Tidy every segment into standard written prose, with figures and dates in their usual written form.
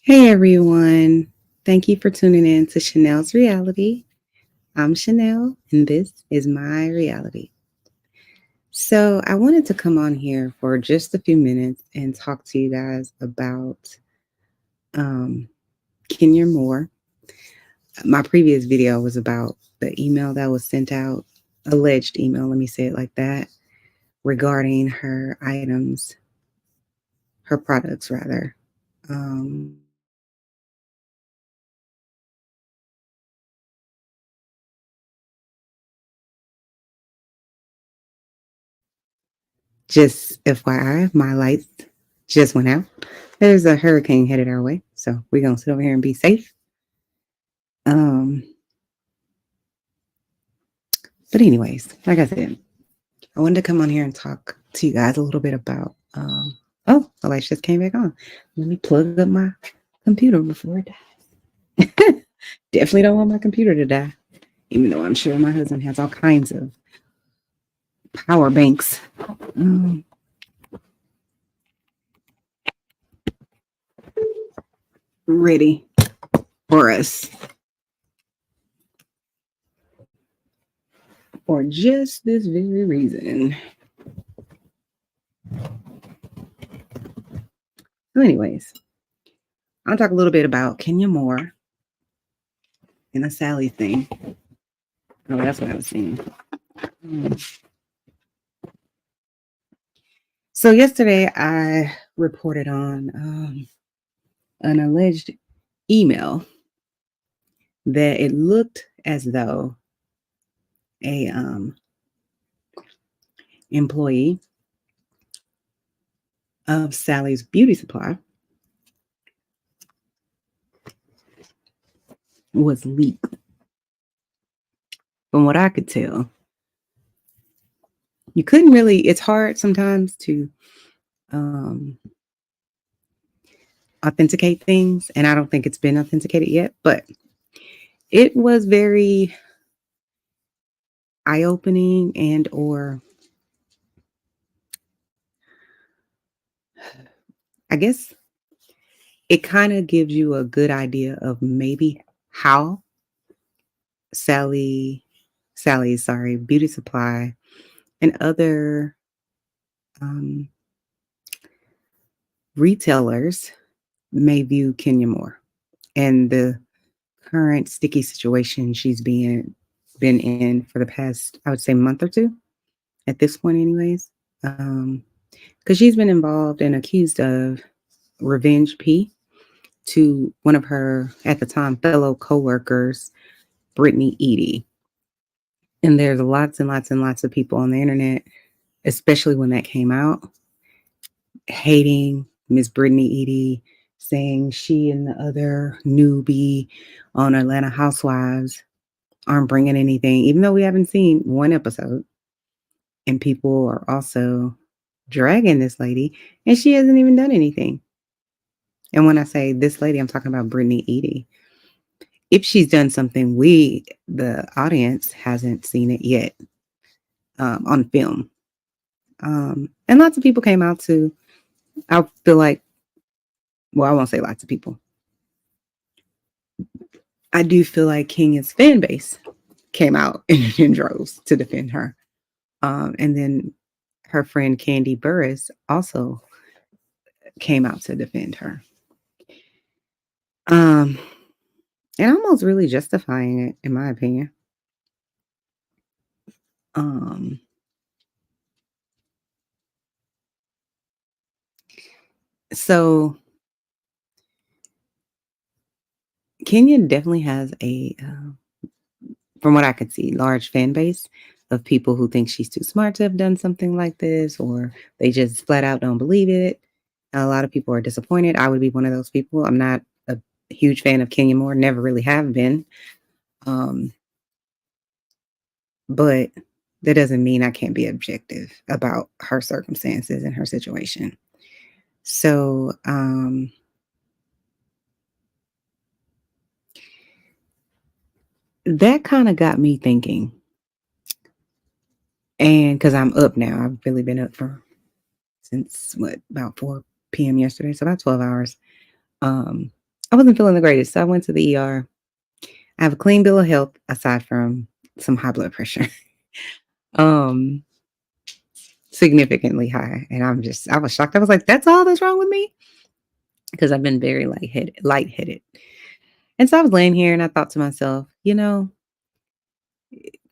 Hey everyone. Thank you for tuning in to Chanel's Reality. I'm Chanel and this is my reality. So, I wanted to come on here for just a few minutes and talk to you guys about um, Kenya Moore. My previous video was about the email that was sent out, alleged email, let me say it like that, regarding her items, her products rather. Um, Just FYI, my lights just went out. There's a hurricane headed our way, so we're gonna sit over here and be safe. Um, but anyways, like I said, I wanted to come on here and talk to you guys a little bit about. Oh, the lights just came back on. Let me plug up my computer before it dies. Definitely don't want my computer to die, even though I'm sure my husband has all kinds of power banks um, ready for us for just this very reason. So, anyways, I'll talk a little bit about Kenya Moore and a Sally thing. Oh, that's what I was saying. Um, So yesterday I reported on an alleged email that it looked as though a employee of Sally's Beauty Supply was leaked. From what I could tell, you couldn't really. It's hard sometimes to um, authenticate things, and I don't think it's been authenticated yet. But it was very eye-opening, and or I guess it kind of gives you a good idea of maybe how Sally's Beauty Supply and other um, retailers may view Kenya Moore and the current sticky situation she's been in for the past, I would say, month or two at this point, anyways. Because she's been involved and accused of revenge P to one of her at the time fellow coworkers, Brittany Eady. And there's lots and lots and lots of people on the internet, especially when that came out, hating Miss Brittany Eady, saying she and the other newbie on Atlanta Housewives aren't bringing anything, even though we haven't seen one episode. And people are also dragging this lady, and she hasn't even done anything. And when I say this lady, I'm talking about Brittany Eady. If she's done something, we, the audience, hasn't seen it yet on film. And lots of people came out to, I feel like, well, I won't say lots of people. I do feel like Kenya's fan base came out in droves to defend her. And then her friend Candy Burris also came out to defend her. Um, and almost really justifying it, in my opinion. Um, so Kenya definitely has from what I could see, large fan base of people who think she's too smart to have done something like this, or they just flat out don't believe it. A lot of people are disappointed. I would be one of those people. I'm not a huge fan of Kenya Moore, never really have been. Um, but that doesn't mean I can't be objective about her circumstances and her situation. So, that kind of got me thinking. And because I'm up now, I've really been up for since what about 4 p.m. yesterday, so about 12 hours. Um, I wasn't feeling the greatest, so I went to the ER. I have a clean bill of health aside from some high blood pressure. um, Significantly high. And I was shocked. I was like, that's all that's wrong with me? Because I've been very lightheaded. And so I was laying here and I thought to myself,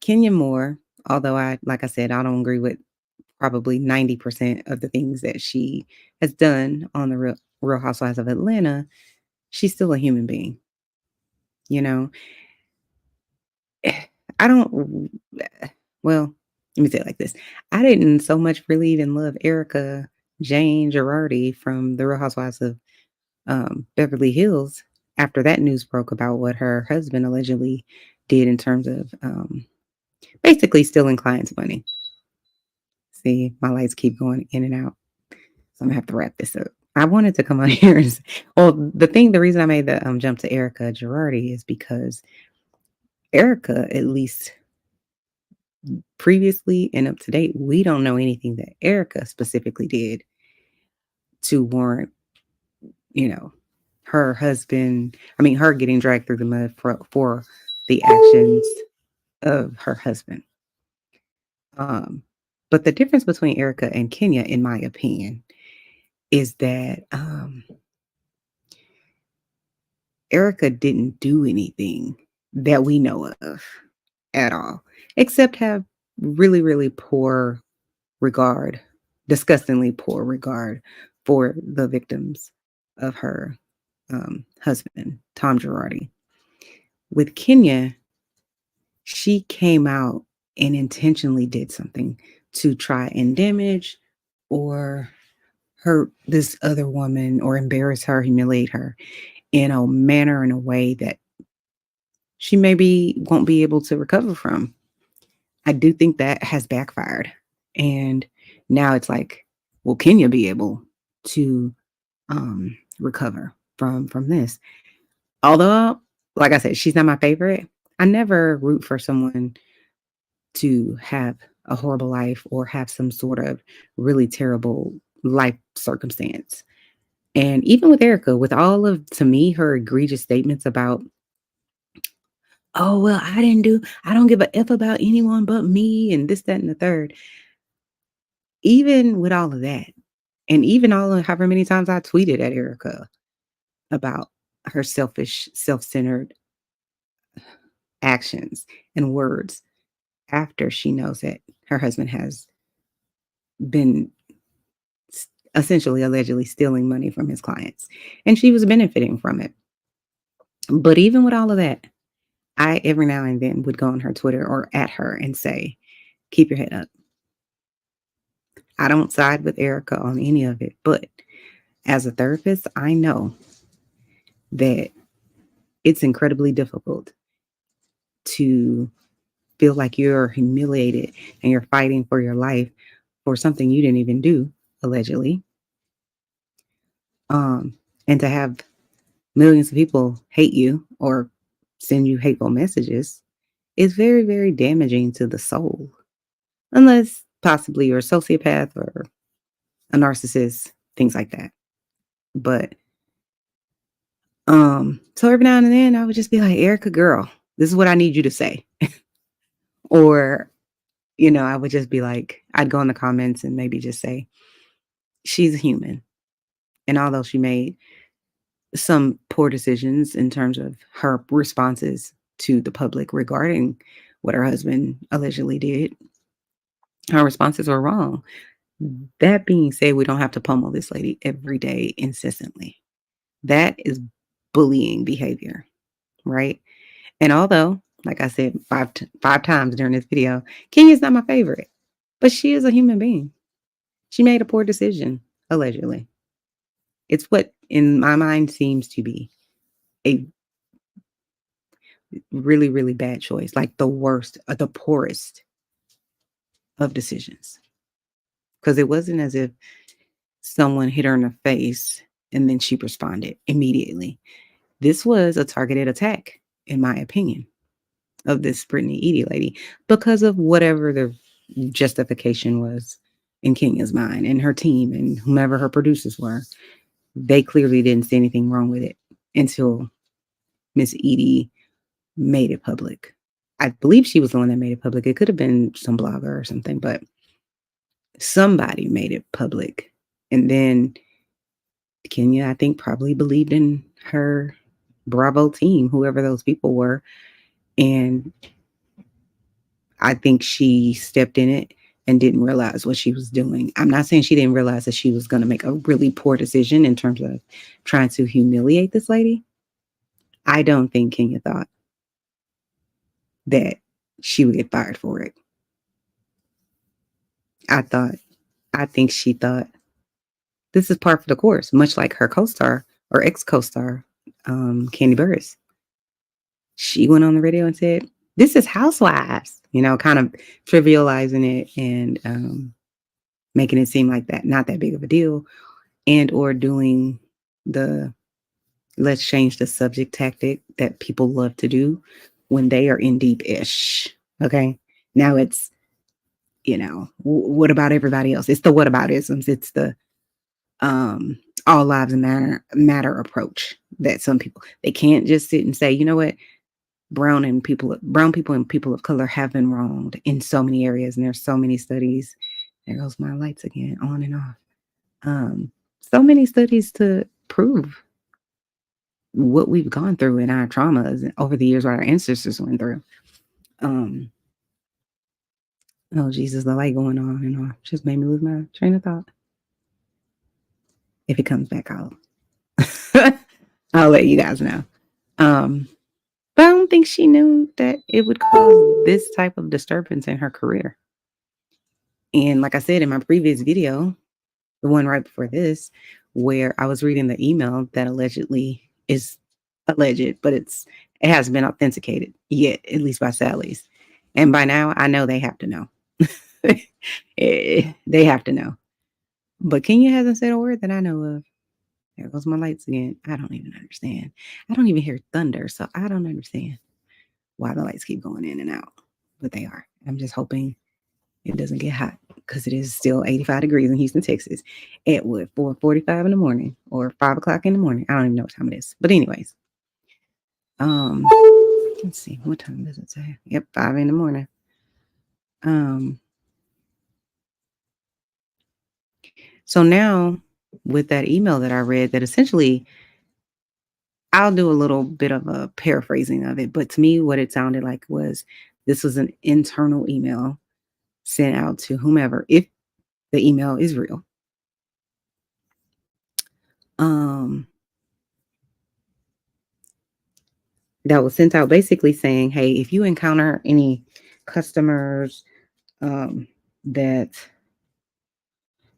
Kenya Moore, although like I said, I don't agree with probably 90% of the things that she has done on the Real Housewives of Atlanta, she's still a human being. You know, I don't, well, let me say it like this. I didn't so much really even love Erica Jane Girardi from the Real Housewives of Beverly Hills after that news broke about what her husband allegedly did in terms of basically stealing clients' money. See, my lights keep going in and out. So I'm gonna have to wrap this up. I wanted to come on here and well, the reason I made the jump to Erica Girardi is because Erica, at least previously and up to date, we don't know anything that Erica specifically did to warrant, you know, her husband. I mean, her getting dragged through the mud for the actions of her husband. Um, but the difference between Erica and Kenya, in my opinion, is that Erica didn't do anything that we know of at all, except have really, really poor regard, disgustingly poor regard for the victims of her husband, Tom Girardi. With Kenya, she came out and intentionally did something to try and damage or hurt this other woman or embarrass her, humiliate her in a manner, in a way that she maybe won't be able to recover from. I do think that has backfired. And now it's like, will Kenya be able to recover from this? Although, like I said, she's not my favorite. I never root for someone to have a horrible life or have some sort of really terrible life circumstance. And even with Erica, with all of, to me, her egregious statements about, oh, well, I don't give a F about anyone but me and this, that, and the third. Even with all of that, and even all of however many times I tweeted at Erica about her selfish, self-centered actions and words after she knows that her husband has been essentially allegedly stealing money from his clients and she was benefiting from it. But even with all of that, I every now and then would go on her Twitter or at her and say, keep your head up. I don't side with Erica on any of it, but as a therapist, I know that it's incredibly difficult to feel like you're humiliated and you're fighting for your life for something you didn't even do, allegedly. And to have millions of people hate you or send you hateful messages is very, very damaging to the soul. Unless possibly you're a sociopath or a narcissist, things like that. But so every now and then I would just be like, Erica, girl, this is what I need you to say. Or, I would just be like, I'd go in the comments and maybe just say, she's a human. And although she made some poor decisions in terms of her responses to the public regarding what her husband allegedly did, her responses were wrong. That being said, we don't have to pummel this lady every day incessantly. That is bullying behavior, right? And although, like I said five times during this video, Kenya's not my favorite, but she is a human being. She made a poor decision, allegedly. It's what, in my mind, seems to be a really, really bad choice, like the worst, the poorest of decisions. Because it wasn't as if someone hit her in the face and then she responded immediately. This was a targeted attack, in my opinion, of this Brittany Edie lady because of whatever the justification was in Kenya's mind and her team and whomever her producers were. They clearly didn't see anything wrong with it. until Miss Edie made it public. I believe she was the one that made it public. It could have been some blogger or something, but somebody made it public. And then Kenya, I think, probably believed in her Bravo team, whoever those people were. And I think she stepped in it and didn't realize what she was doing. I'm not saying she didn't realize that she was going to make a really poor decision in terms of trying to humiliate this lady. I don't think Kenya thought that she would get fired for it. I thought, I think she thought this is par for the course, much like her co-star or ex-co-star, Candy Burris. She went on the radio and said, "This is Housewives," kind of trivializing it and making it seem like that not that big of a deal, and or doing the let's change the subject tactic that people love to do when they are in deep ish. Okay, now it's what about everybody else? It's the what about isms. It's the all lives matter approach that some people, they can't just sit and say, you know what, brown people and people of color have been wronged in so many areas, and there's so many studies. There goes my lights again, on and off. So many studies to prove what we've gone through in our traumas over the years, what our ancestors went through. Oh Jesus, the light going on and off just made me lose my train of thought. If it comes back, I'll let you guys know. But I don't think she knew that it would cause this type of disturbance in her career. And like I said in my previous video, the one right before this, where I was reading the email that allegedly is alleged, but it hasn't been authenticated yet, at least by Sally's. And by now, I know they have to know. They have to know. But Kenya hasn't said a word that I know of. There goes my lights again. I don't even understand. I don't even hear thunder, so I don't understand why the lights keep going in and out. But they are. I'm just hoping it doesn't get hot because it is still 85 degrees in Houston, Texas at 4:45 in the morning or 5 o'clock in the morning. I don't even know what time it is. But anyways, let's see. What time does it say? Yep, 5 in the morning. So now with that email that I read, that essentially, I'll do a little bit of a paraphrasing of it, but to me, what it sounded like was this was an internal email sent out to whomever, if the email is real. That was sent out basically saying, hey, if you encounter any customers that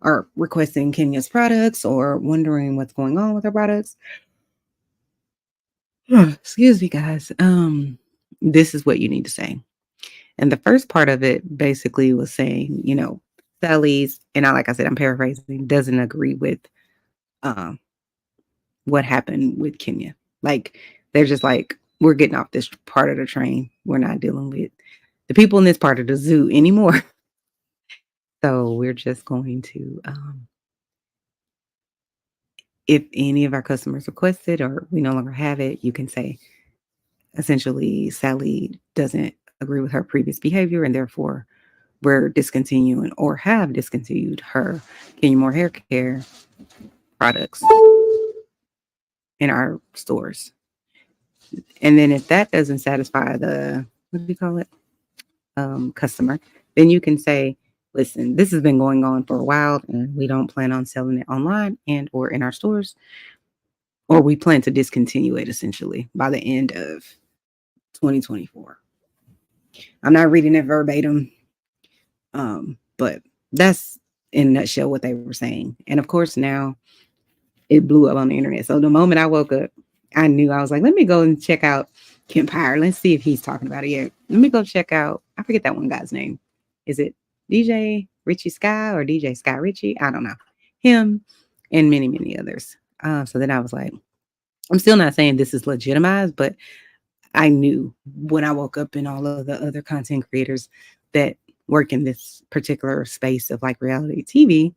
are requesting Kenya's products or wondering what's going on with her products, excuse me, guys, this is what you need to say. And the first part of it basically was saying, Sally's, and like I said, I'm paraphrasing, doesn't agree with what happened with Kenya. Like, they're just like, we're getting off this part of the train. We're not dealing with the people in this part of the zoo anymore. So we're just going to, if any of our customers request it or we no longer have it, you can say, essentially, Sally doesn't agree with her previous behavior, and therefore we're discontinuing or have discontinued her Kenya Moore hair care products in our stores. And then if that doesn't satisfy the, what do you call it, customer, then you can say, listen, this has been going on for a while and we don't plan on selling it online and or in our stores, or we plan to discontinue it essentially by the end of 2024. I'm not reading it verbatim, but that's in a nutshell what they were saying. And of course, now it blew up on the internet. So the moment I woke up, I knew. I was like, let me go and check out Kempire. Let's see if he's talking about it yet. Let me go check out, I forget that one guy's name. Is it DJ Richie Sky or DJ Sky Richie? I don't know. Him and many, many others. So then I was like, I'm still not saying this is legitimized, but I knew when I woke up and all of the other content creators that work in this particular space of like reality TV,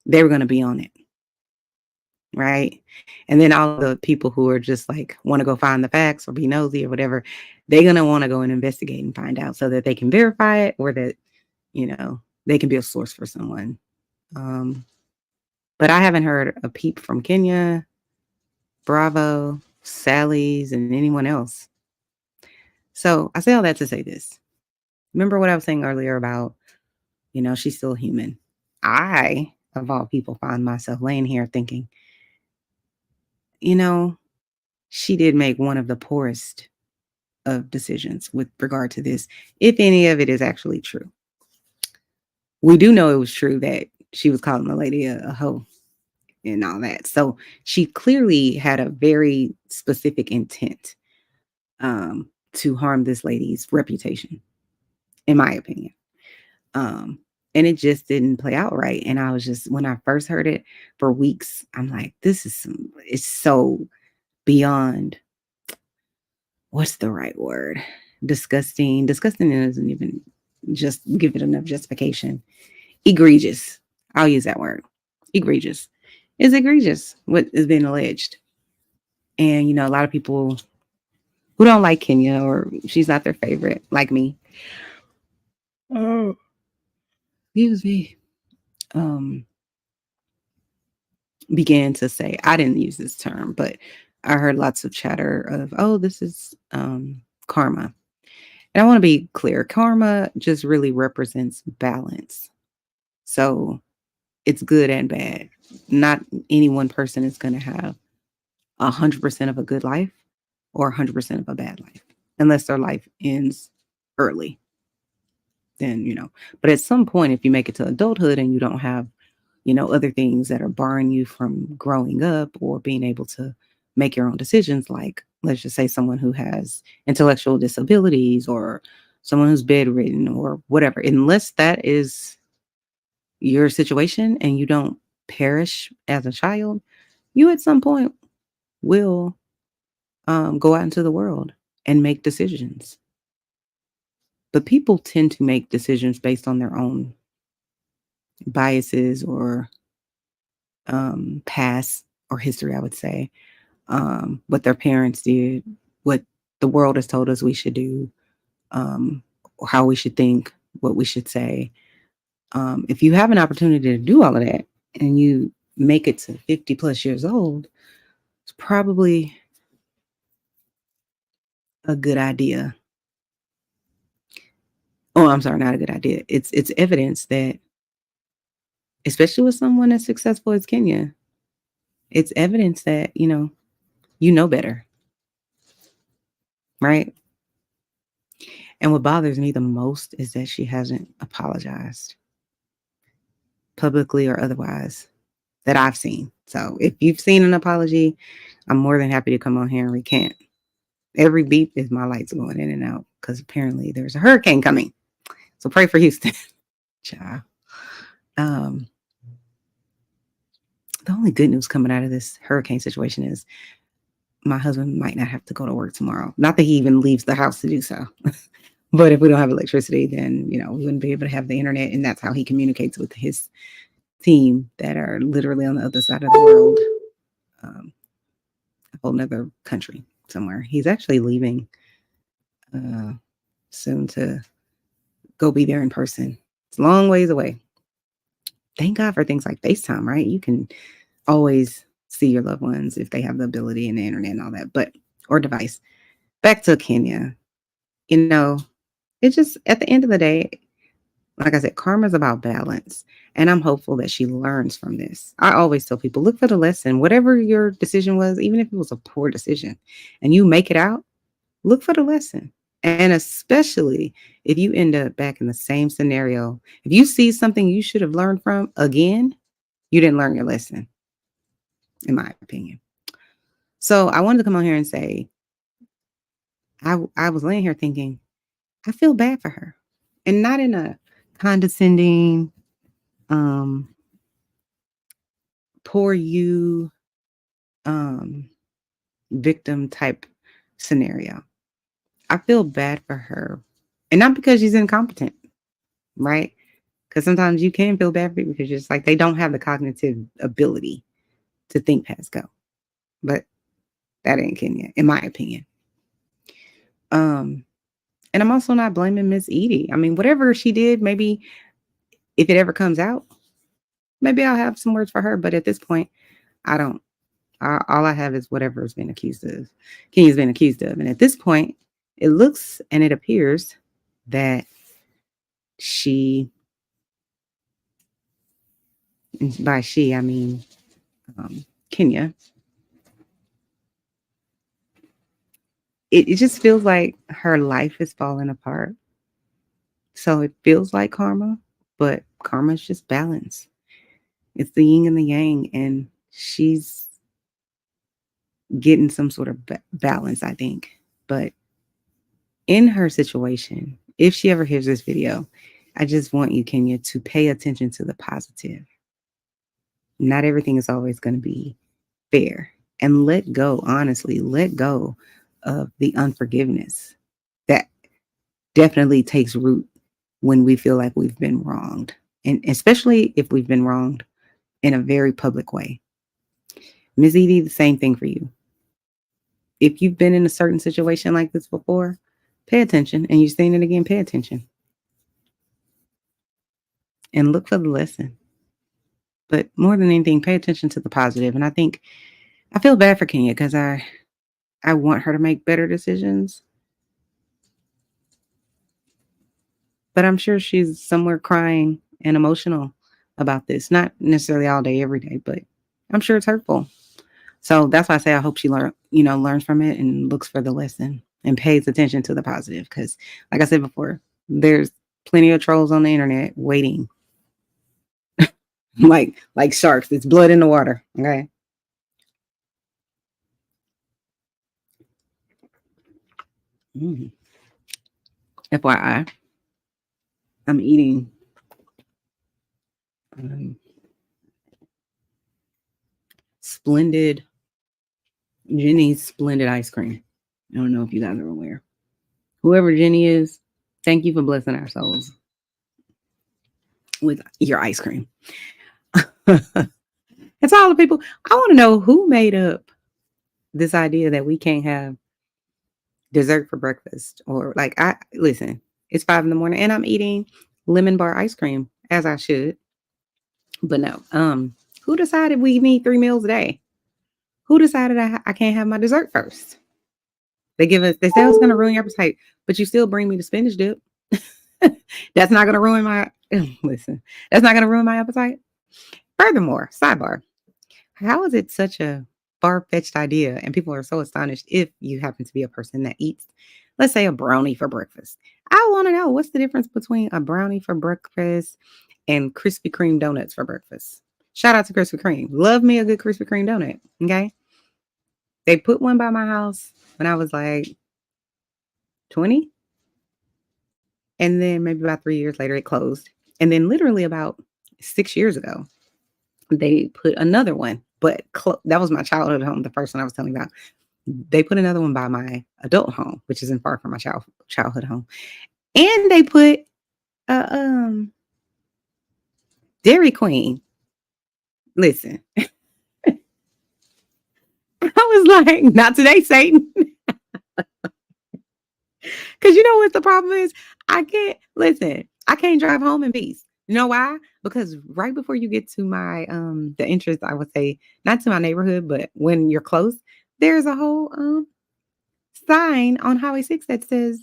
they were going to be on it. right? And then all the people who are just like want to go find the facts or be nosy or whatever, they're gonna want to go and investigate and find out so that they can verify it or that, they can be a source for someone. Um, but I haven't heard a peep from Kenya, Bravo, Sally's, and anyone else. So I say all that to say this. Remember what I was saying earlier about, she's still human. I, of all people, find myself laying here thinking, you know, she did make one of the poorest of decisions with regard to this, if any of it is actually true. We do know it was true that she was calling the lady a hoe and all that. So she clearly had a very specific intent to harm this lady's reputation, in my opinion. Um, and it just didn't play out right. And I was just, when I first heard it for weeks, I'm like, it's so beyond, what's the right word? Disgusting. Disgusting doesn't even just give it enough justification. Egregious. I'll use that word. Egregious. It's egregious what is being alleged. And, a lot of people who don't like Kenya or she's not their favorite, like me. Oh, excuse me. Um, began to say, I didn't use this term, but I heard lots of chatter of, oh, this is karma. And I want to be clear, karma just really represents balance. So it's good and bad. Not any one person is going to have 100% of a good life or 100% of a bad life, unless their life ends early. Then, but at some point, if you make it to adulthood and you don't have, other things that are barring you from growing up or being able to make your own decisions, like let's just say someone who has intellectual disabilities or someone who's bedridden or whatever, unless that is your situation and you don't perish as a child, you at some point will go out into the world and make decisions. But people tend to make decisions based on their own biases or past or history, I would say, what their parents did, what the world has told us we should do, or how we should think, what we should say. If you have an opportunity to do all of that and you make it to 50 plus years old, it's probably a good idea. Oh, I'm sorry, not a good idea. It's evidence that, especially with someone as successful as Kenya, it's evidence that, you know better, right? And what bothers me the most is that she hasn't apologized publicly or otherwise that I've seen. So if you've seen an apology, I'm more than happy to come on here and recant. Every beep is my lights going in and out because apparently there's a hurricane coming. So pray for Houston. Child. Um, the only good news coming out of this hurricane situation is my husband might not have to go to work tomorrow. Not that he even leaves the house to do so. But if we don't have electricity, then, we wouldn't be able to have the internet. And that's how he communicates with his team that are literally on the other side of the world, a whole nother country somewhere. He's actually leaving uh, soon to go be there in person. It's a long ways away. Thank God for things like FaceTime, right? You can always see your loved ones if they have the ability and the internet and all that, or device. Back to Kenya. It just, at the end of the day, like I said, karma is about balance. And I'm hopeful that she learns from this. I always tell people, look for the lesson. Whatever your decision was, even if it was a poor decision and you make it out, look for the lesson. And especially if you end up back in the same scenario, if you see something you should have learned from again, you didn't learn your lesson, in my opinion. So I wanted to come on here and say, I was laying here thinking, I feel bad for her. And not in a condescending, um, poor you, um, victim type scenario. I feel bad for her. And not because she's incompetent, right? Because sometimes you can feel bad for people because you're just like, they don't have the cognitive ability to think past go. But that ain't Kenya, in my opinion. Um, and I'm also not blaming Miss Edie. I mean, whatever she did, maybe if it ever comes out, maybe I'll have some words for her. But at this point, I don't. All I have is whatever's been accused of. Kenya's been accused of, and at this point, it looks and it appears that she, and by she I mean Kenya. It just feels like her life is falling apart. So it feels like karma, but karma is just balance. It's the yin and the yang, and she's getting some sort of balance, I think. But in her situation, if she ever hears this video, I just want you, Kenya, to pay attention to the positive. Not everything is always going to be fair. And let go, honestly, let go of the unforgiveness that definitely takes root when we feel like we've been wronged. And especially if we've been wronged in a very public way. Ms. Edie, the same thing for you. If you've been in a certain situation like this before, pay attention. And you're saying it again, pay attention. And look for the lesson. But more than anything, pay attention to the positive. And I think I feel bad for Kenya because I want her to make better decisions. But I'm sure she's somewhere crying and emotional about this. Not necessarily all day, every day, but I'm sure it's hurtful. So that's why I say I hope she learns from it and looks for the lesson and pays attention to the positive. Because, like I said before, there's plenty of trolls on the internet waiting, like sharks. It's blood in the water. Okay. FYI, I'm eating Jenny's splendid ice cream. I don't know if you guys are aware. Whoever Jenny is, thank you for blessing our souls with your ice cream. That's all the people. I want to know who made up this idea that we can't have dessert for breakfast. Or like, listen, it's 5 a.m. and I'm eating lemon bar ice cream as I should. But no, who decided we need 3 meals a day? Who decided I can't have my dessert first? They say, oh, it's going to ruin your appetite, but you still bring me the spinach dip. That's not going to ruin that's not going to ruin my appetite. Furthermore, sidebar, how is it such a far-fetched idea and people are so astonished if you happen to be a person that eats, let's say, a brownie for breakfast? I want to know, what's the difference between a brownie for breakfast and Krispy Kreme donuts for breakfast? Shout out to Krispy Kreme. Love me a good Krispy Kreme donut. Okay. They put one by my house when I was like 20. And then maybe about 3 years later, it closed. And then literally about 6 years ago, they put another one. But that was my childhood home, the first one I was telling you about. They put another one by my adult home, which isn't far from my childhood home. And they put Dairy Queen. Listen. I was like, not today, Satan. Because you know what the problem is? I can't drive home in peace. You know why? Because right before you get to my the entrance, I would say, not to my neighborhood, but when you're close, there's a whole sign on Highway 6 that says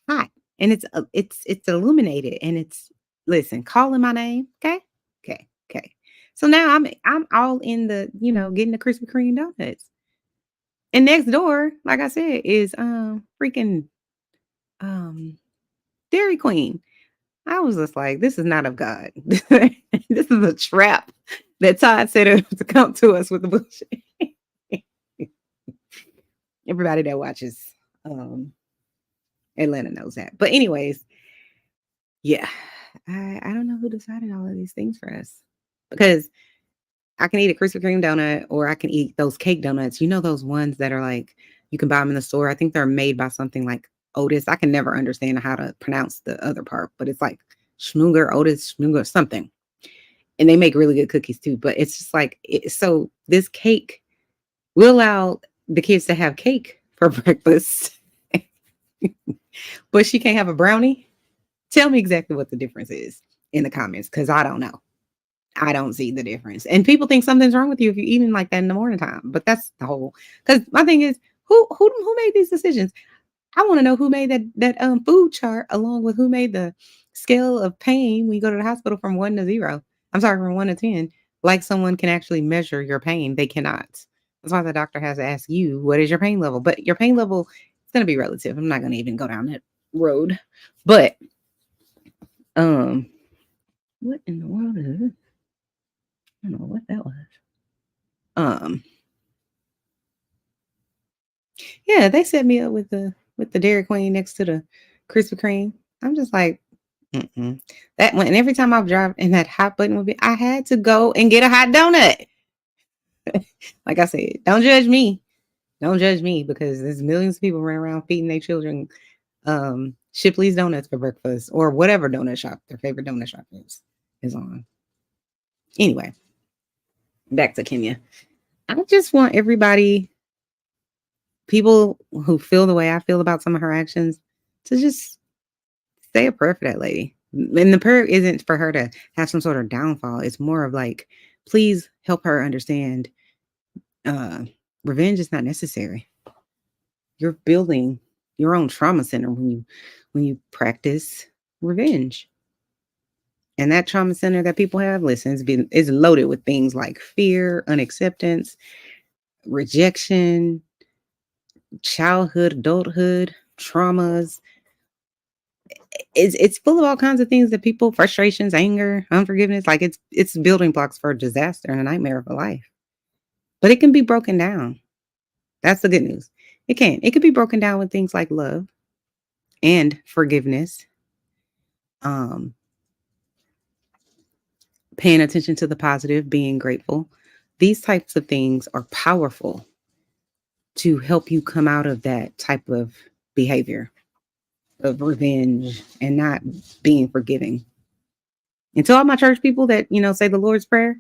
hot. And it's illuminated and it's, listen, calling my name. Okay. So now I'm all in the, getting the Krispy Kreme donuts. And next door, like I said, is freaking Dairy Queen. I was just like, this is not of God. This is a trap that Todd set up to come to us with the bullshit. Everybody that watches Atlanta knows that. But anyways, yeah, I don't know who decided all of these things for us. Because I can eat a Krispy Kreme donut or I can eat those cake donuts. You know those ones that are like, you can buy them in the store. I think they're made by something like Otis. I can never understand how to pronounce the other part, but it's like Schmunger, Otis, Schmunger, something. and they make really good cookies too. But it's just like so this cake will allow the kids to have cake for breakfast, but she can't have a brownie. Tell me exactly what the difference is in the comments because I don't know. I don't see the difference. And people think something's wrong with you if you're eating like that in the morning time. But that's the whole because my thing is who made these decisions? I want to know who made that food chart along with who made the scale of pain when you go to the hospital from 1 to 0. I'm sorry, from 1 to 10. Like someone can actually measure your pain. They cannot. That's why the doctor has to ask you, what is your pain level? But your pain level is gonna be relative. I'm not gonna even go down that road. But um, what in the world is this? I don't know what that was. Um, yeah, they set me up with the Dairy Queen next to the Krispy Kreme. I'm just like, mm-mm. That one. And every time I drive and that hot button would be, I had to go and get a hot donut. Like I said, don't judge me. Don't judge me because there's millions of people running around feeding their children Shipley's donuts for breakfast or whatever donut shop their favorite donut shop is on. Anyway, back to Kenya. I just want everybody, people who feel the way I feel about some of her actions, to just say a prayer for that lady. And the prayer isn't for her to have some sort of downfall. It's more of like, please help her understand uh revenge is not necessary. You're building your own trauma center when you practice revenge. And that trauma center that people have, listen, is loaded with things like fear, unacceptance, rejection, childhood, adulthood, traumas. It's full of all kinds of things that people, frustrations, anger, unforgiveness, like it's building blocks for a disaster and a nightmare of a life. But it can be broken down. That's the good news. It can. It could be broken down with things like love and forgiveness. Um, Paying attention to the positive, being grateful. These types of things are powerful to help you come out of that type of behavior of revenge and not being forgiving. And to all my church people that, say the Lord's Prayer,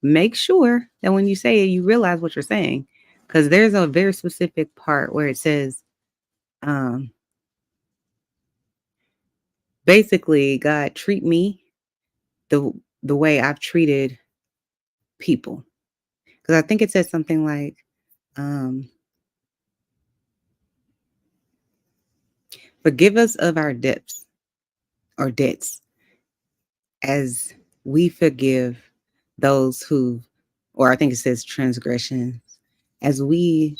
make sure that when you say it, you realize what you're saying. Because there's a very specific part where it says, um, basically, God, treat me the the way I've treated people. Because I think it says something like, um, forgive us of our debts or debts as we forgive those who, or I think it says transgressions, as we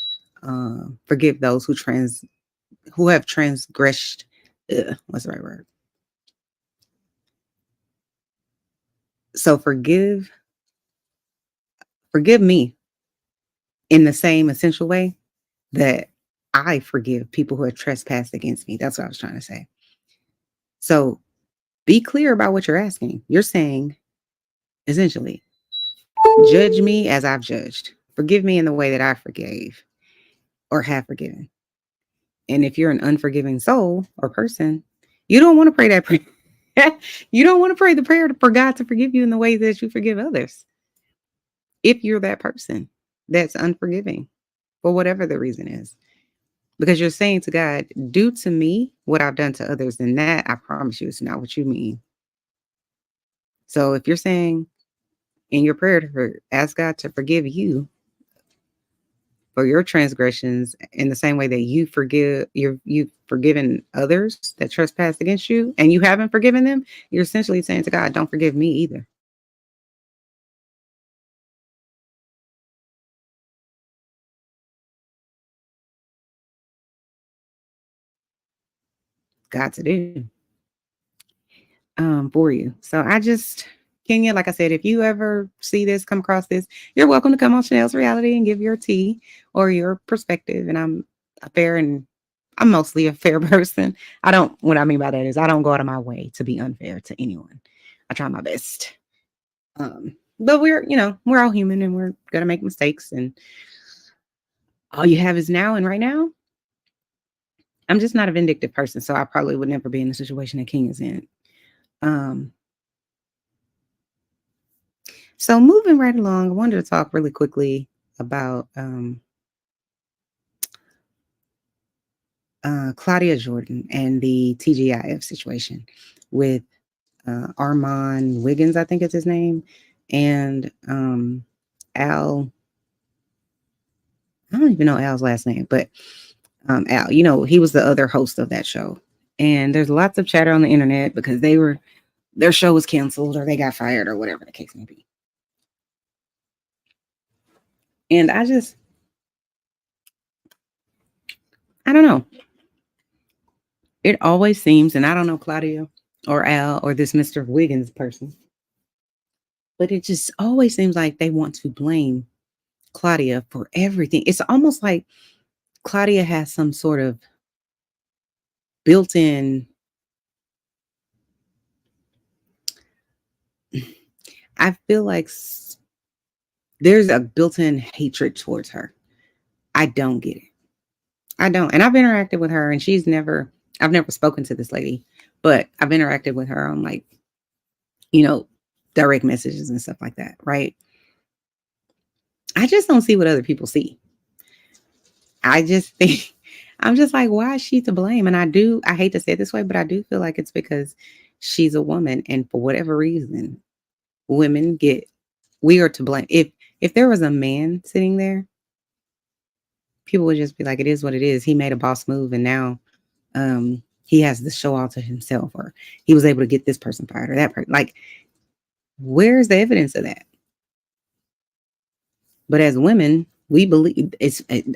forgive those who have transgressed. What's the right word? So forgive me in the same essential way that I forgive people who have trespassed against me. That's what I was trying to say. So be clear about what you're asking. You're saying essentially, judge me as I've judged. Forgive me in the way that I forgave or have forgiven. And if you're an unforgiving soul or person, you don't want to pray that prayer. You don't want to pray the prayer for God to forgive you in the way that you forgive others. If you're that person that's unforgiving for whatever the reason is, because you're saying to God, do to me what I've done to others, and that I promise you is not what you mean. So if you're saying in your prayer to ask God to forgive you for your transgressions in the same way that you've forgiven others that trespass against you and you haven't forgiven them, you're essentially saying to God, don't forgive me either. God to do for you. So I just, Kenya, like I said, if you ever see this, come across this, you're welcome to come on Chanel's Reality and give your tea or your perspective. And I'm mostly a fair person. What I mean by that is I don't go out of my way to be unfair to anyone. I try my best. But we're all human and we're gonna make mistakes. And all you have is now and right now. I'm just not a vindictive person, so I probably would never be in the situation that King is in. Um, So moving right along, I wanted to talk really quickly about Claudia Jordan and the TGIF situation with Armand Wiggins, I think it's his name, and Al. I don't even know Al's last name, but Al, he was the other host of that show. And there's lots of chatter on the internet because their show was canceled or they got fired or whatever the case may be. And I don't know. It always seems, and I don't know Claudia or Al or this Mr. Wiggins person, but it just always seems like they want to blame Claudia for everything. It's almost like Claudia has some sort of built in, I feel like there's a built in hatred towards her. I don't get it. I don't. And I've interacted with her and I've never spoken to this lady, but I've interacted with her on like, you know, direct messages and stuff like that. Right. I just don't see what other people see. I just think, I'm just like, why is she to blame? And I hate to say it this way, but I do feel like it's because she's a woman. And for whatever reason, we are to blame. If there was a man sitting there, people would just be like, it is what it is. He made a boss move and now he has the show all to himself, or he was able to get this person fired or that person. Like, where's the evidence of that? But as women, we believe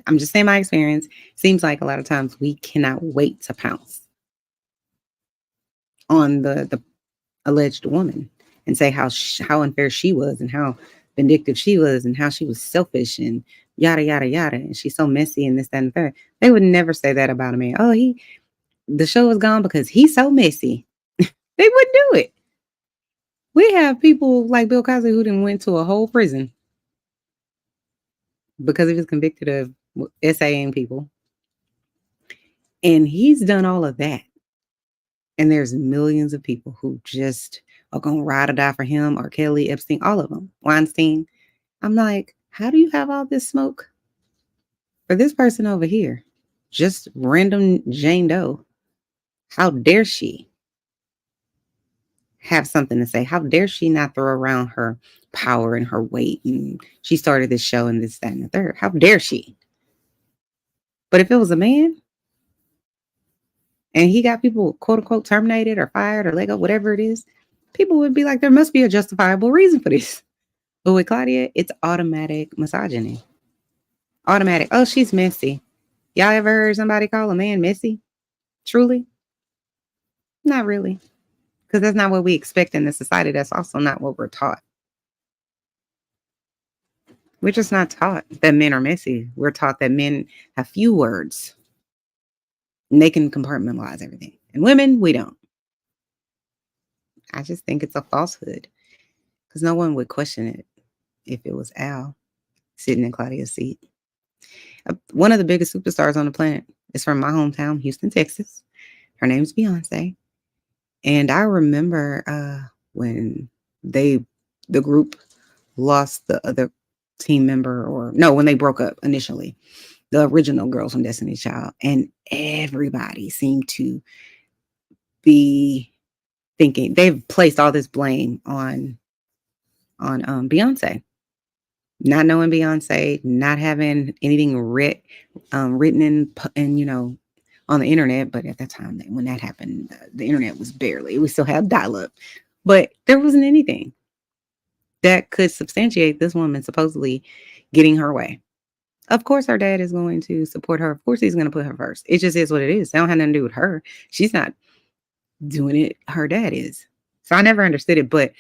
I'm just saying my experience. Seems like a lot of times we cannot wait to pounce on the alleged woman and say how unfair she was and how vindictive she was and how she was selfish and yada yada yada and she's so messy and this that and the third. They would never say that about a man. Oh, the show is gone because he's so messy. They wouldn't do it. We have people like Bill Cosby who done went to a whole prison because he was convicted of SAing people. And he's done all of that. And there's millions of people who just are going to ride or die for him or Kelly, Epstein, all of them, Weinstein. I'm like, how do you have all this smoke for this person over here? Just random Jane Doe. How dare she have something to say? How dare she not throw around her power and her weight? And she started this show and this, that, and the third. How dare she? But if it was a man and he got people, quote unquote, terminated or fired or let go, whatever it is, people would be like, there must be a justifiable reason for this. But with Claudia, it's automatic misogyny. Automatic. Oh, she's messy. Y'all ever heard somebody call a man messy? Truly? Not really. Because that's not what we expect in this society. That's also not what we're taught. We're just not taught that men are messy. We're taught that men have few words and they can compartmentalize everything. And women, we don't. I just think it's a falsehood because no one would question it if it was Al sitting in Claudia's seat. One of the biggest superstars on the planet is from my hometown, Houston, Texas. Her name's Beyonce. And I remember when the group lost the other team member, or no, when they broke up initially, the original Girls from Destiny's Child, and everybody seemed to be thinking they've placed all this blame on Beyonce, not knowing Beyonce, not having anything written in on the internet. But at that time, when that happened, the internet was we still had dial up, but there wasn't anything that could substantiate this woman supposedly getting her way. Of course, her dad is going to support her. Of course, he's going to put her first. It just is what it is. They don't have nothing to do with her. She's not doing it. Her dad is. So I never understood it, but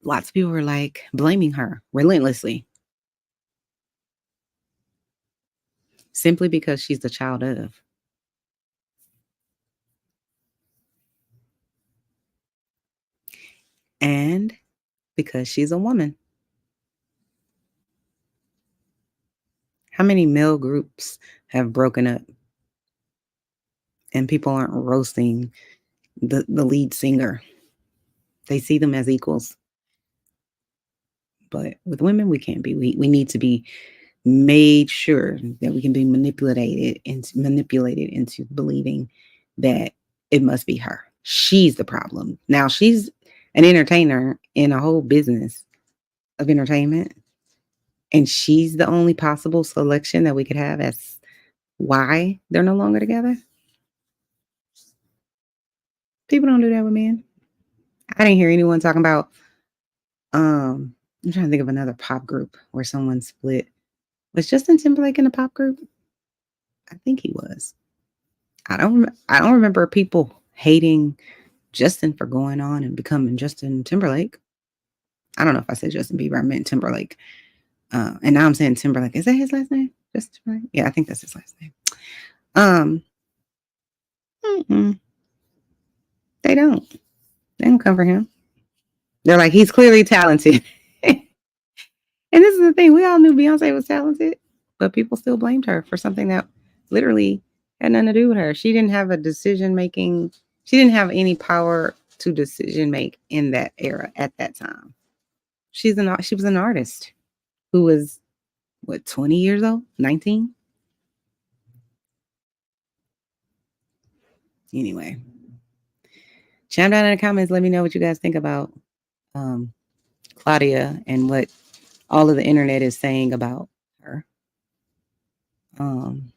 lots of people were like blaming her relentlessly simply because she's the child of. And because she's a woman. How many male groups have broken up and people aren't roasting the lead singer? They see them as equals. But with women, we can't be. We need to be made sure that we can be manipulated into believing that it must be her. She's the problem. Now she's an entertainer in a whole business of entertainment, and she's the only possible selection that we could have as why they're no longer together. People don't do that with men. I didn't hear anyone talking about I'm trying to think of another pop group where someone split. Was Justin Timberlake in a pop group? I think he was. I don't remember people hating Justin for going on and becoming Justin Timberlake. I don't know if I said Justin Bieber. I meant Timberlake. And now I'm saying Timberlake. Is that his last name? Justin Timberlake? Yeah, I think that's his last name. Um, they don't. They don't come for him. They're like, he's clearly talented. And this is the thing. We all knew Beyonce was talented, but people still blamed her for something that literally had nothing to do with her. She didn't have a decision making. She didn't have any power to decision make in that era at that time. She was an artist who was what 20 years old, 19. Anyway, chime down in the comments. Let me know what you guys think about um, Claudia and what all of the internet is saying about her. Um,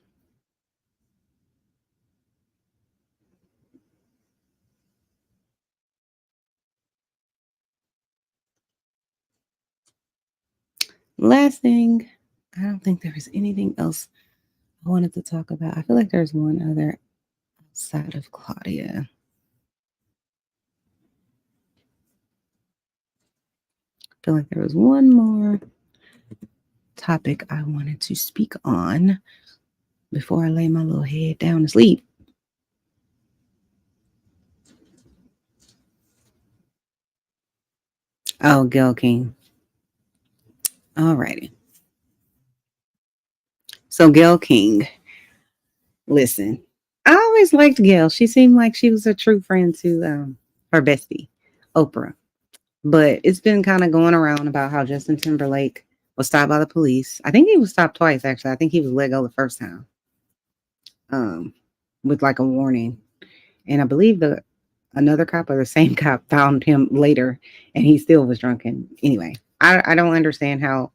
Last thing, I don't think there was anything else I wanted to talk about. I feel like there's one other outside of Claudia. I feel like there was one more topic I wanted to speak on before I lay my little head down to sleep. Oh, Gayle King. Alrighty. So Gayle King, listen, I always liked Gayle. She seemed like she was a true friend to her bestie, Oprah. But it's been kind of going around about how Justin Timberlake was stopped by the police. I think he was stopped twice, actually. I think he was let go the first time, um, with like a warning. And I believe the another cop or the same cop found him later, and he still was drunk. And anyway, I don't understand how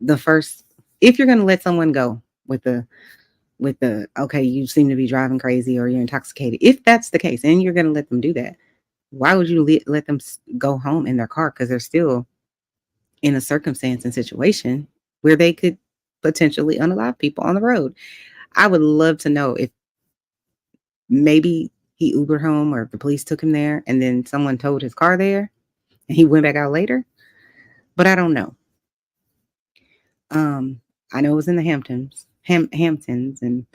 the first if you're going to let someone go with the okay, you seem to be driving crazy or you're intoxicated. If that's the case, and you're going to let them do that, why would you let them go home in their car? Because they're still in a circumstance and situation where they could potentially unalive people on the road. I would love to know if maybe he Ubered home or the police took him there and then someone towed his car there and he went back out later. But I don't know. Um, I know it was in the Hamptons, and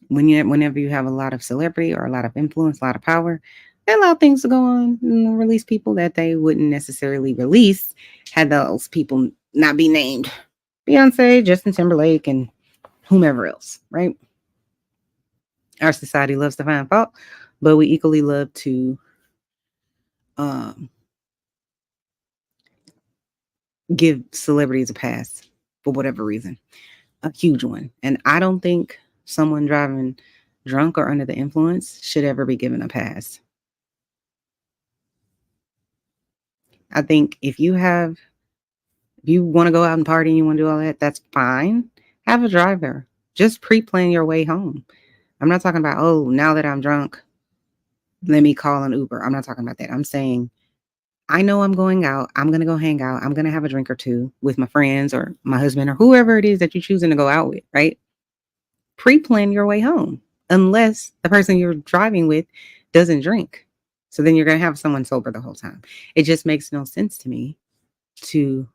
whenever you have a lot of celebrity or a lot of influence, a lot of power, they allow things to go on and release people that they wouldn't necessarily release had those people not be named. Beyonce, Justin Timberlake, and whomever else, right? Our society loves to find fault, but we equally love to um, give celebrities a pass for whatever reason, a huge one. And I don't think someone driving drunk or under the influence should ever be given a pass. I think if you want to go out and party and you want to do all that, that's fine. Have a driver. Just pre-plan your way home. I'm not talking about, oh, now that I'm drunk, let me call an Uber. I'm not talking about that. I'm saying, I know I'm going out. I'm going to go hang out. I'm going to have a drink or two with my friends or my husband or whoever it is that you're choosing to go out with, right? Pre-plan your way home, unless the person you're driving with doesn't drink. So then you're going to have someone sober the whole time. It just makes no sense to me to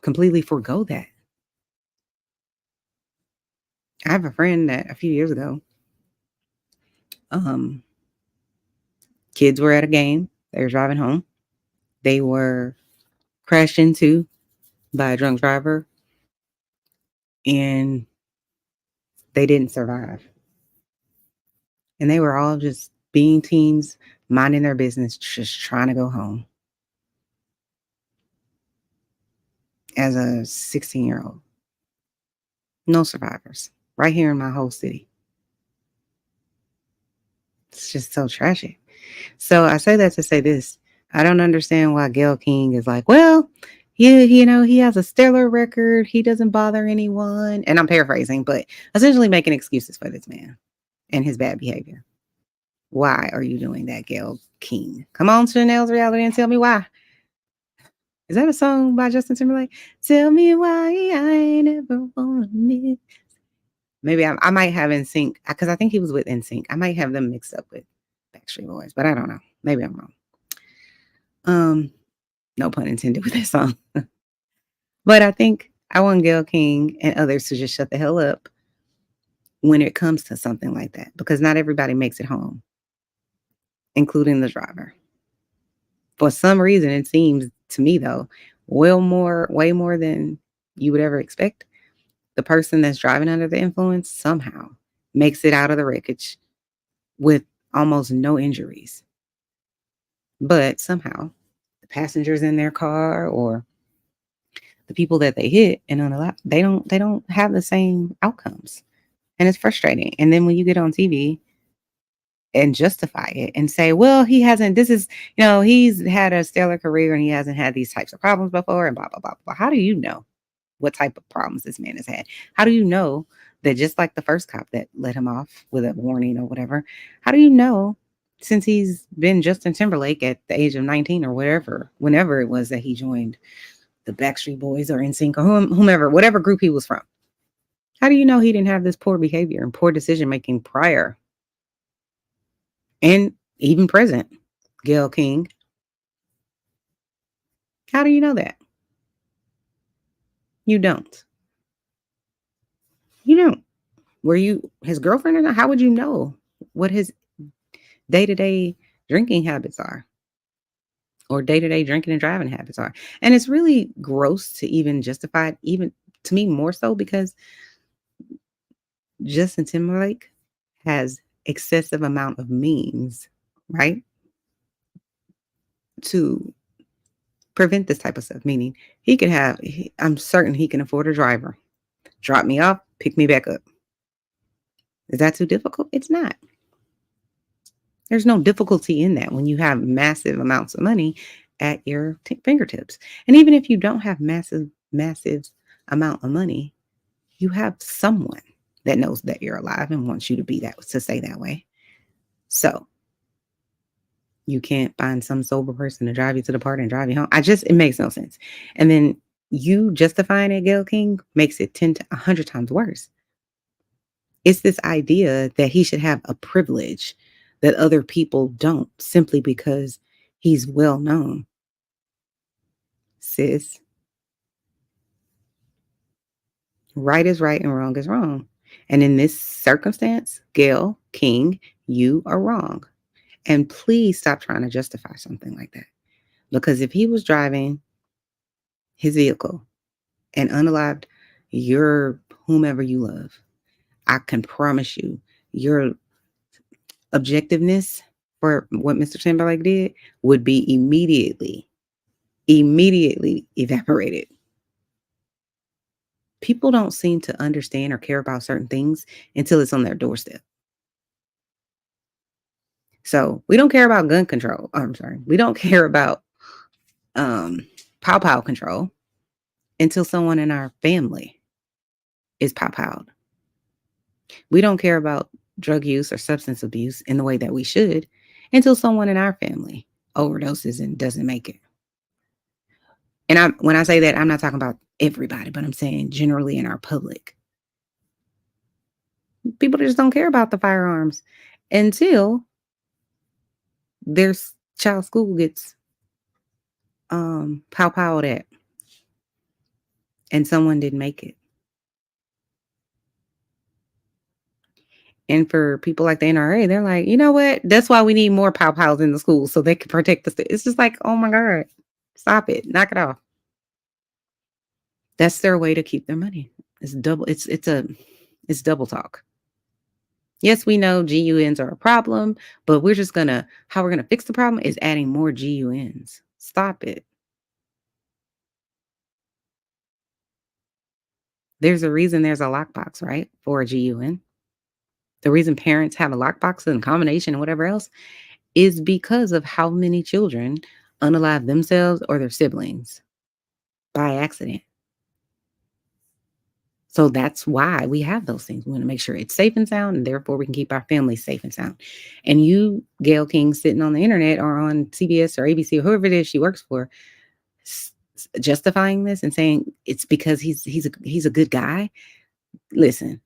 completely forego that. I have a friend that a few years ago, um, kids were at a game. They were driving home. They were crashed into by a drunk driver and they didn't survive. And they were all just being teens, minding their business, just trying to go home. as a 16-year-old. No survivors. Right here in my whole city. It's just so tragic. So I say that to say this. I don't understand why Gayle King is like, well, yeah, he has a stellar record. He doesn't bother anyone. And I'm paraphrasing, but essentially making excuses for this man and his bad behavior. Why are you doing that, Gayle King? Come on, Chanel's reality and tell me why. Is that a song by Justin Timberlake? Tell me why I never wanna miss. Maybe I might have NSYNC because I think he was with NSYNC. I might have them mixed up with Backstreet Boys, but I don't know. Maybe I'm wrong. Um, no pun intended with that song. But I think I want Gayle King and others to just shut the hell up when it comes to something like that because not everybody makes it home, including the driver. For some reason, it seems to me though, way more than you would ever expect. The person that's driving under the influence somehow makes it out of the wreckage with almost no injuries. But somehow the passengers in their car or the people that they hit and unalive, they don't have the same outcomes. And it's frustrating. And then when you get on TV and justify it and say, well, he hasn't, this is, he's had a stellar career and he hasn't had these types of problems before and blah, blah, blah, blah. How do you know what type of problems this man has had? How do you know that just like the first cop that let him off with a warning or whatever, how do you know since he's been Justin Timberlake at the age of 19 or whatever, whenever it was that he joined the Backstreet Boys or NSYNC or whomever, whatever group he was from, how do you know he didn't have this poor behavior and poor decision making prior and even present? Gayle King, how do you know that? You don't. You don't. Were you his girlfriend or not? How would you know what his day-to-day drinking habits are or day-to-day drinking and driving habits are? And it's really gross to even justify it, even to me more so because Justin Timberlake has excessive amount of means, right? To prevent this type of stuff. Meaning I'm certain he can afford a driver. Drop me off, pick me back up. Is that too difficult? It's not. There's no difficulty in that when you have massive amounts of money at your fingertips. And even if you don't have massive amount of money, you have someone that knows that you're alive and wants you to stay that way. So you can't find some sober person to drive you to the party and drive you home. It makes no sense. And then you justifying it, Gayle King, makes it 10 to 100 times worse. It's this idea that he should have a privilege that other people don't simply because he's well known. Sis, right is right and wrong is wrong. And in this circumstance, Gayle King, you are wrong. And please stop trying to justify something like that. Because if he was driving his vehicle and unalived your whomever you love, I can promise you your objectiveness for what Mr. Timberlake did would be immediately evaporated. People don't seem to understand or care about certain things until it's on their doorstep. So we don't care about gun control. I'm sorry. We don't care about pow pow control until someone in our family is pow powed. We don't care about drug use or substance abuse in the way that we should until someone in our family overdoses and doesn't make it. And when I say that, I'm not talking about everybody, but I'm saying generally in our public. People just don't care about the firearms until their child school gets pow powed at and someone didn't make it. And for people like the NRA, they're like, you know what? That's why we need more pow pows in the schools so they can protect the It's just like, oh my God, stop it, knock it off. That's their way to keep their money. It's double talk. Yes, we know GUNs are a problem, but how we're gonna fix the problem is adding more GUNs. Stop it. There's a reason there's a lockbox, right? For a GUN. The reason parents have a lockbox and combination and whatever else is because of how many children unalive themselves or their siblings by accident. So that's why we have those things. We want to make sure it's safe and sound, and therefore we can keep our families safe and sound. And you, Gail King, sitting on the internet or on CBS or ABC or whoever it is she works for, justifying this and saying it's because he's a good guy. Listen,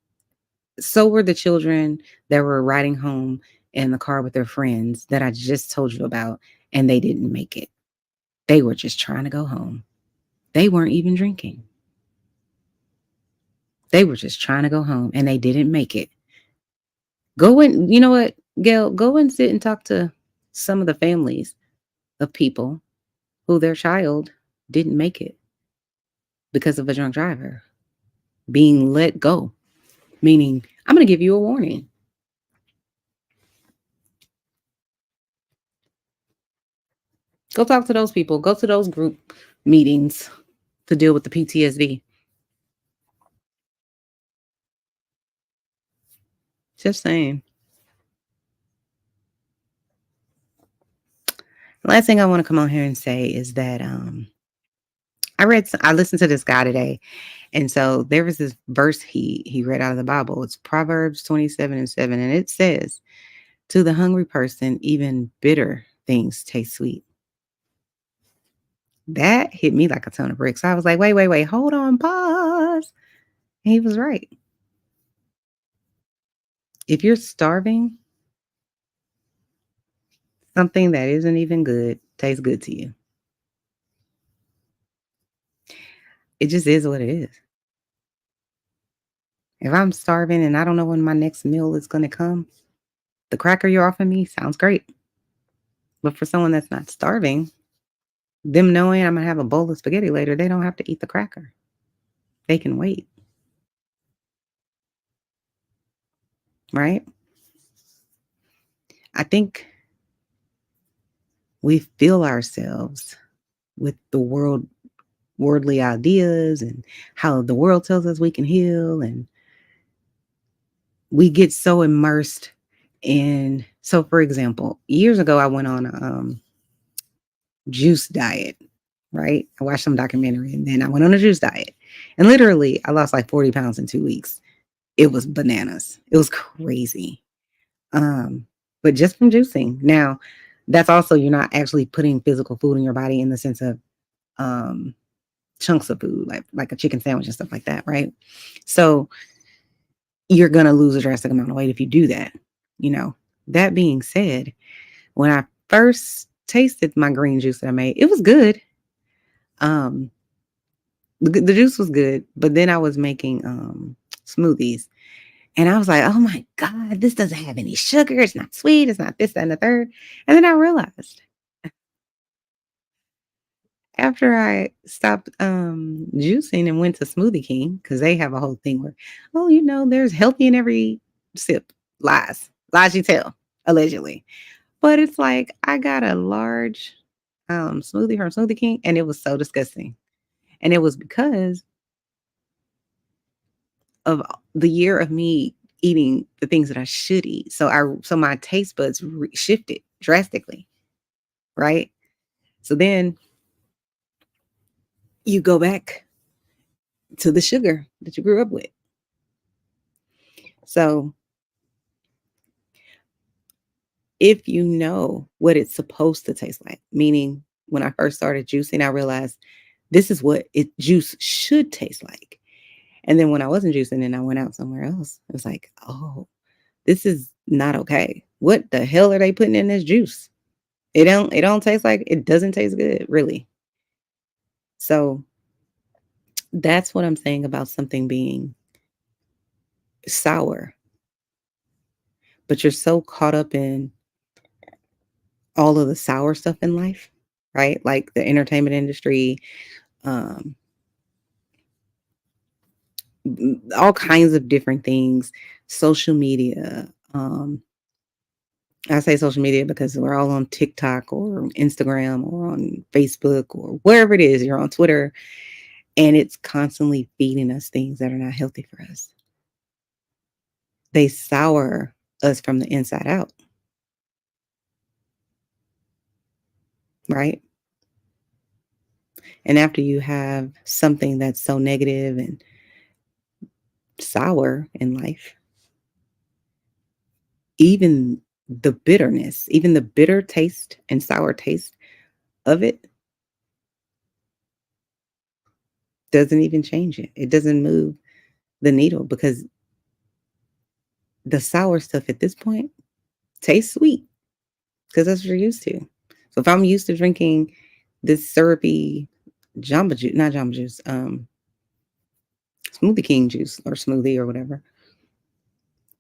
so were the children that were riding home in the car with their friends that I just told you about, and they didn't make it. They were just trying to go home. They weren't even drinking. They were just trying to go home and they didn't make it. Go and you know what, Gail, go and sit and talk to some of the families of people who their child didn't make it because of a drunk driver being let go. Meaning, I'm going to give you a warning. Go talk to those people. Go to those group meetings to deal with the PTSD. Just saying. Last thing I want to come on here and say is that I listened to this guy today, and so there was this verse he read out of the Bible. It's Proverbs 27:7, and it says, "To the hungry person, even bitter things taste sweet." That hit me like a ton of bricks. I was like, wait, wait, wait, hold on, pause. And he was right. If you're starving, something that isn't even good tastes good to you. It just is what it is. If I'm starving and I don't know when my next meal is going to come, the cracker you're offering me sounds great. But for someone that's not starving, them knowing I'm going to have a bowl of spaghetti later, they don't have to eat the cracker. They can wait, right? I think we fill ourselves with the worldly ideas and how the world tells us we can heal, and we get so immersed in. So for example, years ago I went on a juice diet, right? I watched some documentary and then I went on a juice diet, and literally I lost like 40 pounds in 2 weeks. It was bananas. It was crazy. um but just from juicing. Now that's also, you're not actually putting physical food in your body in the sense of um chunks of food, like a chicken sandwich and stuff like that, right? So you're going to lose a drastic amount of weight if you do that. You know, that being said, when I first tasted my green juice that I made, it was good. Um, the juice was good, but then I was making smoothies, and I was like, oh my God, this doesn't have any sugar. It's not sweet. It's not this, that, and the third. And then I realized after I stopped juicing and went to Smoothie King, because they have a whole thing where, oh, there's healthy in every sip. Lies. Lies you tell, allegedly. But it's like I got a large smoothie from Smoothie King, and it was so disgusting. And it was because of the year of me eating the things that I should eat. So my taste buds shifted drastically, right? So then you go back to the sugar that you grew up with. So if you know what it's supposed to taste like, meaning when I first started juicing, I realized this is what juice should taste like. And then when I wasn't juicing and I went out somewhere else, it was like, oh, this is not okay. What the hell are they putting in this juice? It don't taste like, it doesn't taste good, really. So that's what I'm saying about something being sour. But you're so caught up in all of the sour stuff in life, right? Like the entertainment industry, um, all kinds of different things, social media. I say social media because we're all on TikTok or Instagram or on Facebook or wherever it is, you're on Twitter. And it's constantly feeding us things that are not healthy for us. They sour us from the inside out, right? And after you have something that's so negative and sour in life, even the bitterness, even the bitter taste and sour taste of it doesn't even change it. It doesn't move the needle because the sour stuff at this point tastes sweet because that's what you're used to. So if I'm used to drinking this syrupy Jamba Juice, not Jamba Juice, Smoothie King juice or smoothie or whatever,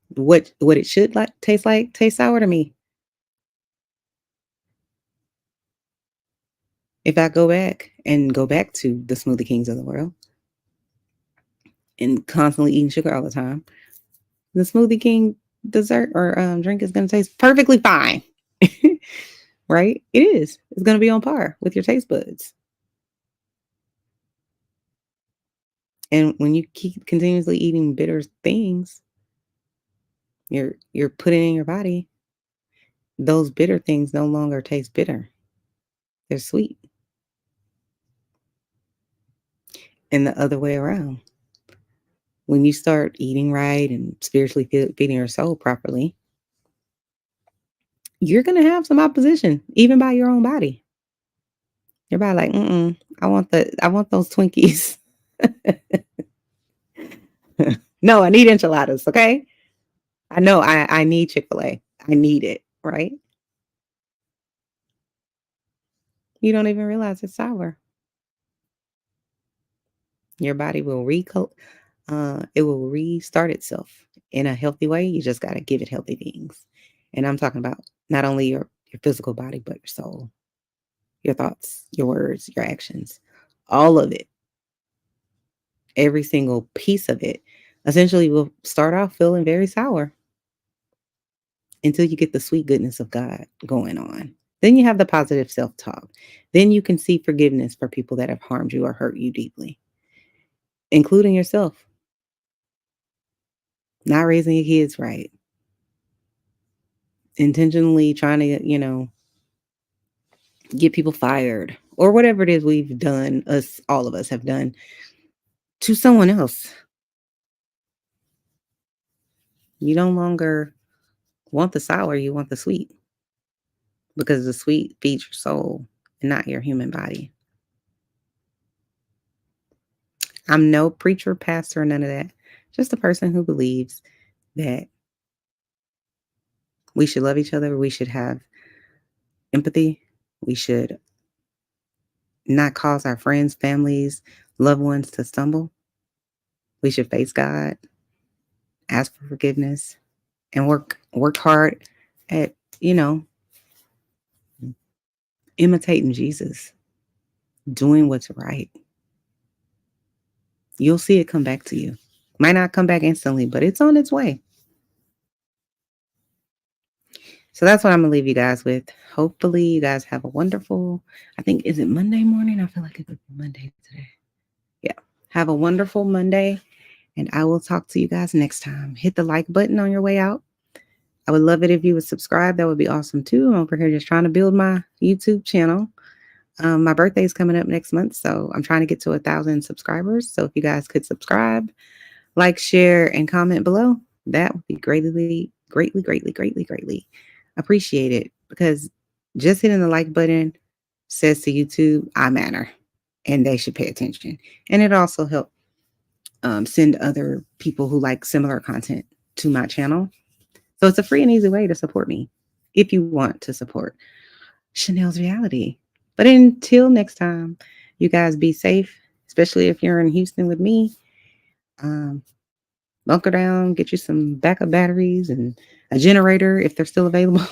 what it should like tastes sour to me. If I go back to the Smoothie Kings of the world and constantly eating sugar all the time, the Smoothie King dessert or drink is going to taste perfectly fine. Right? It is. It's going to be on par with your taste buds. And when you keep continuously eating bitter things, you're putting in your body, those bitter things no longer taste bitter. They're sweet. And the other way around. When you start eating right and spiritually feeding your soul properly, you're going to have some opposition, even by your own body. Your body like, I want those Twinkies. No, I need enchiladas. Okay. I know I need Chick-fil-A. I need it. Right. You don't even realize it's sour. Your body will it will restart itself in a healthy way. You just got to give it healthy things. And I'm talking about not only your physical body, but your soul, your thoughts, your words, your actions, all of it, every single piece of it, essentially will start off feeling very sour until you get the sweet goodness of God going on. Then you have the positive self talk. Then you can see forgiveness for people that have harmed you or hurt you deeply, including yourself. Not raising your kids right, intentionally trying to, get people fired or whatever it is we've done, all of us have done to someone else. You no longer want the sour, you want the sweet because the sweet feeds your soul and not your human body. I'm no preacher, pastor, none of that. Just a person who believes that we should love each other. We should have empathy. We should not cause our friends, families, loved ones to stumble. We should face God, ask for forgiveness, and work hard at, imitating Jesus, doing what's right. You'll see it come back to you. Might not come back instantly, but it's on its way. So that's what I'm gonna leave you guys with. Hopefully you guys have a wonderful, I think, is it Monday morning? I feel like it could be Monday today. Yeah. Have a wonderful Monday. And I will talk to you guys next time. Hit the like button on your way out. I would love it if you would subscribe. That would be awesome too. I'm over here just trying to build my YouTube channel. My birthday is coming up next month, so I'm trying to get to 1,000 subscribers. So if you guys could subscribe, like, share, and comment below, that would be greatly, greatly, greatly, greatly, greatly appreciated. Because just hitting the like button says to YouTube, I matter, and they should pay attention. And it also helps send other people who like similar content to my channel. So it's a free and easy way to support me if you want to support Chanel's reality. But until next time, you guys be safe, especially if you're in Houston with me. Bunker down, get you some backup batteries and a generator if they're still available.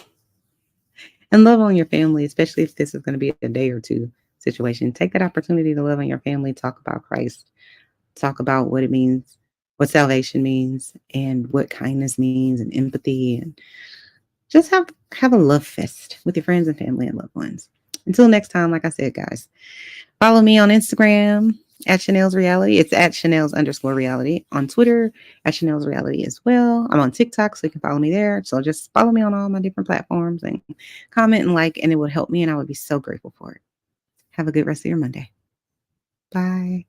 And love on your family, especially if this is going to be a day or two situation. Take that opportunity to love on your family, talk about Christ, talk about what it means, what salvation means, and what kindness means, and empathy, and just have a love fest with your friends and family and loved ones. Until next time, like I said, guys, follow me on Instagram At Chanel's Reality. It's at Chanel's underscore reality on Twitter, at Chanel's Reality as well. I'm on TikTok, so you can follow me there. So just follow me on all my different platforms and comment and like, and it would help me, and I would be so grateful for it. Have a good rest of your Monday. Bye.